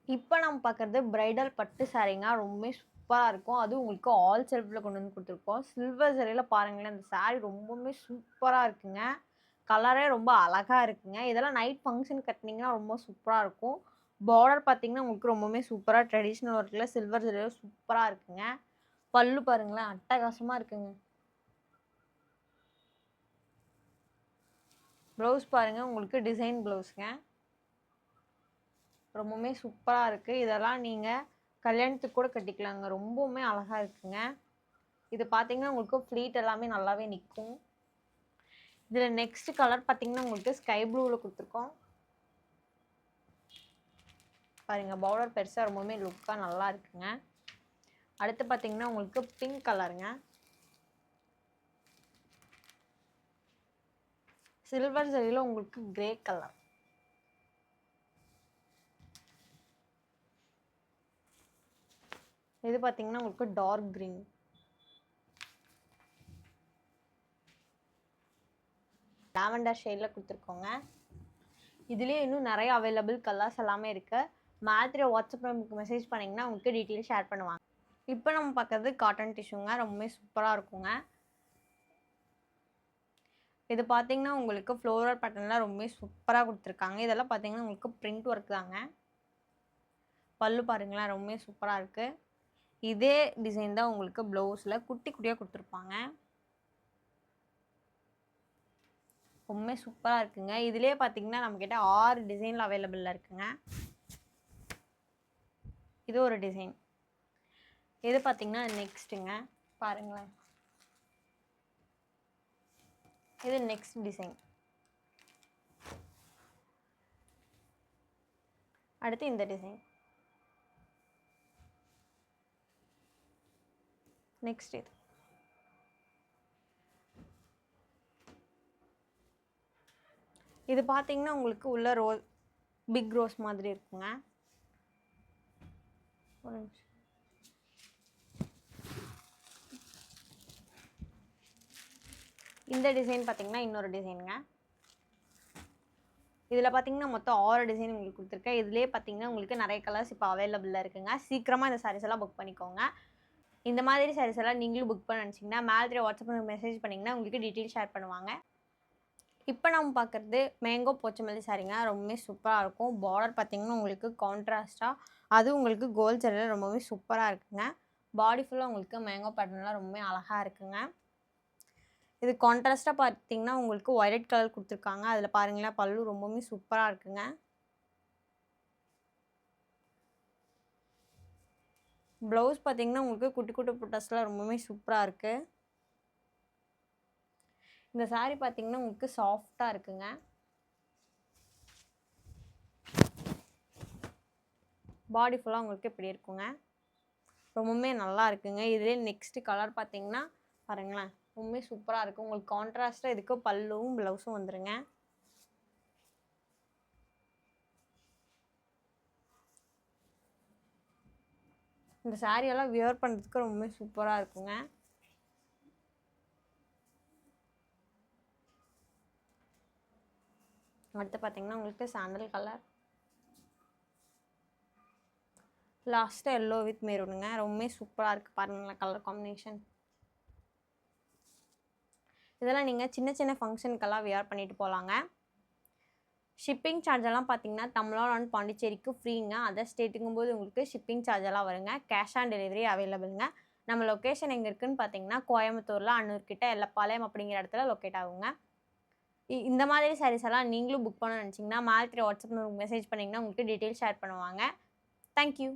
இப்போ நம்ம பார்க்குறது பிரைடல் பட்டு சாரீங்க. ரொம்பவே சூப்பரா இருக்கும். அதுவும் உங்களுக்கு ஆல் செல்ஃப்ல கொண்டு வந்து குடுத்துருக்கோம். சில்வர் ஜரியில பாருங்களேன், இந்த சாரி ரொம்பவுமே சூப்பரா இருக்குங்க. கலரே ரொம்ப அழகா இருக்குங்க. இதெல்லாம் நைட் ஃபங்ஷன் கட்டுனீங்கன்னா ரொம்ப சூப்பரா இருக்கும். பார்டர் பார்த்தீங்கன்னா, உங்களுக்கு ரொம்பவுமே சூப்பரா ட்ரெடிஷனல் ஒர்க்ல சில்வர் ஜரியில சூப்பரா இருக்குங்க. பல்லு பாருங்களேன், அட்டகாசமா இருக்குங்க. ப்ளவுஸ் பாருங்க, உங்களுக்கு டிசைன் ப்ளவுஸ்ங்க. ரொம்பவுமே சூப்பரா இருக்கு. இதெல்லாம் நீங்க கல்யாணத்துக்கு கூட கட்டிக்கலாங்க. ரொம்பவுமே அழகா இருக்குங்க. இது பார்த்தீங்கன்னா, உங்களுக்கு ஃப்ளீட் எல்லாமே நல்லாவே நிக்கும். இதுல நெக்ஸ்ட் கலர் பார்த்தீங்கன்னா, உங்களுக்கு ஸ்கை ப்ளூல குடுத்துருக்கோம். பாருங்க பார்டர் பெருசா ரொம்பவுமே லுக்கா நல்லா இருக்குங்க. அடுத்து பார்த்தீங்கன்னா, உங்களுக்கு பிங்க் கலருங்க. சில்வர் ஜரியில உங்களுக்கு கிரே கலர். இது பார்த்தீங்கன்னா, உங்களுக்கு டார்க் கிரீன். லாவெண்டர் ஷேட்ல குடுத்துருக்கோங்க. இதுலயே இன்னும் நிறைய அவைலபிள் கலர்ஸ் எல்லாமே இருக்கு. மாதிரி வாட்ஸ்அப் நம்பருக்கு மெசேஜ் பண்ணீங்கன்னா உங்களுக்கு டீட்டெயில் ஷேர் பண்ணுவாங்க. இப்போ நம்ம பார்க்கறது காட்டன் டிஷ்யூங்க. ரொம்பவே சூப்பரா இருக்குங்க. இது பார்த்தீங்கன்னா, உங்களுக்கு ஃப்ளோரல் பேட்டர்ன்ல ரொம்பவே சூப்பரா குடுத்துருக்காங்க. இதெல்லாம் பார்த்தீங்கன்னா, உங்களுக்கு பிரிண்ட் ஒர்க் தாங்க. பல்லு பாருங்களேன், ரொம்பவே சூப்பரா இருக்கு. இதே டிசைன் தான் உங்களுக்கு ப்ளவுஸ்ல குட்டி குட்டியா குடுத்துருப்பாங்க. ரொம்பவே சூப்பரா இருக்குங்க. இதுலயே பார்த்தீங்கன்னா, நம்மகிட்ட 6 டிசைன்ல அவைலபிள்ல இருக்குங்க. இது ஒரு டிசைன். இது பார்த்தீங்கன்னா, நெக்ஸ்ட்டுங்க. பாருங்களேன். இது நெக்ஸ்ட் டிசைன். அடுத்து இந்த டிசைன். நெக்ஸ்ட் இது. இது பார்த்தீங்கன்னா, உங்களுக்கு உள்ள பிக் ரோஸ் மாதிரி இருக்குங்க. ஒரு நிமிஷம். இந்த டிசைன் பார்த்தீங்கன்னா, இன்னொரு டிசைனுங்க. இதில் பார்த்தீங்கன்னா, மொத்தம் 6 டிசைன் உங்களுக்கு கொடுத்துருக்கேன். இதுலேயே பார்த்தீங்கன்னா, உங்களுக்கு நிறைய கலர்ஸ் இப்போ அவைலபிளாக இருக்குங்க. சீக்கிரமாக இந்த சாரீஸ் எல்லாம் புக் பண்ணிக்கோங்க. இந்த மாதிரி சாரீஸ் எல்லாம் நீங்களும் புக் பண்ண நினச்சிங்கன்னா மேலே வாட்ஸ்அப்பில் மெசேஜ் பண்ணிங்கன்னா உங்களுக்கு டீட்டெயில் ஷேர் பண்ணுவாங்க. இப்போ நம்ம பார்க்குறது மேங்கோ போச்சமல்லி சாரீங்க. ரொம்பவே சூப்பராக இருக்கும். பார்டர் பார்த்தீங்கன்னா, உங்களுக்கு கான்ட்ராஸ்ட்டாக அதுவும் உங்களுக்கு கோல்ட் ஜரியில் ரொம்பவே சூப்பராக இருக்குங்க. பாடி ஃபுல்லாக உங்களுக்கு மேங்கோ பேட்டர்ன்லாம் ரொம்பவே அழகாக இருக்குங்க. இது கான்ட்ராஸ்ட்டாக பார்த்தீங்கன்னா, உங்களுக்கு வயலட் கலர் கொடுத்துருக்காங்க. அதில் பாருங்களேன், பல்லு ரொம்பவுமே சூப்பராக இருக்குங்க. ப்ளவுஸ் பார்த்தீங்கன்னா, உங்களுக்கு குட்டி குட்டி புட்டாஸ்லாம் ரொம்பவுமே சூப்பராக இருக்குது. இந்த சாரீ பார்த்தீங்கன்னா, உங்களுக்கு சாஃப்டாக இருக்குங்க. பாடி ஃபுல்லாக உங்களுக்கு இப்படி இருக்குங்க. ரொம்பவுமே நல்லா இருக்குங்க. இதுலேயே நெக்ஸ்ட் கலர் பார்த்தீங்கன்னா பாருங்களேன், ரொம்பவே சூப்பராக இருக்குது. உங்களுக்கு கான்ட்ராஸ்ட்டாக இதுக்கு பல்லுவும் ப்ளவுஸும் வந்துருங்க. இந்த சாரியெல்லாம் வியர் பண்ணுறதுக்கு ரொம்பவே சூப்பராக இருக்குங்க. அடுத்து பார்த்தீங்கன்னா, உங்களுக்கு சாண்டல் கலர், லாஸ்ட்டாக எல்லோ வித் மெரூனுங்க. ரொம்பவே சூப்பராக இருக்குது பாருங்களேன் கலர் காம்பினேஷன். இதெல்லாம் நீங்கள் சின்ன சின்ன ஃபங்க்ஷனுக்கெல்லாம் வியர் பண்ணிட்டு போகலாங்க. ஷிப்பிங் சார்ஜ் எல்லாம் பார்த்தீங்கன்னா, தமிழ்நாடு அண்ட் பாண்டிச்சேரிக்கு ஃப்ரீங்க. அதர் ஸ்டேட்டுங்கும் போது உங்களுக்கு ஷிப்பிங் சார்ஜ் எல்லாம் வருங்க. கேஷ் ஆன் டெலிவரி அவைலபிளுங்க. நம்ம லொக்கேஷன் எங்கே இருக்குதுன்னு பார்த்தீங்கன்னா, கோயம்புத்தூரில் அன்னூர் கிட்ட எல்லப்பாளையம் அப்படிங்கிற இடத்துல லொக்கேட் ஆகுங்க. இந்த மாதிரி சாரீஸ் எல்லாம் நீங்களும் புக் பண்ண நினச்சிங்கன்னா மேலே வாட்ஸ்அப் மெசேஜ் பண்ணிங்கன்னா உங்களுக்கு டீட்டெயில் ஷேர் பண்ணுவாங்க. தேங்க்யூ.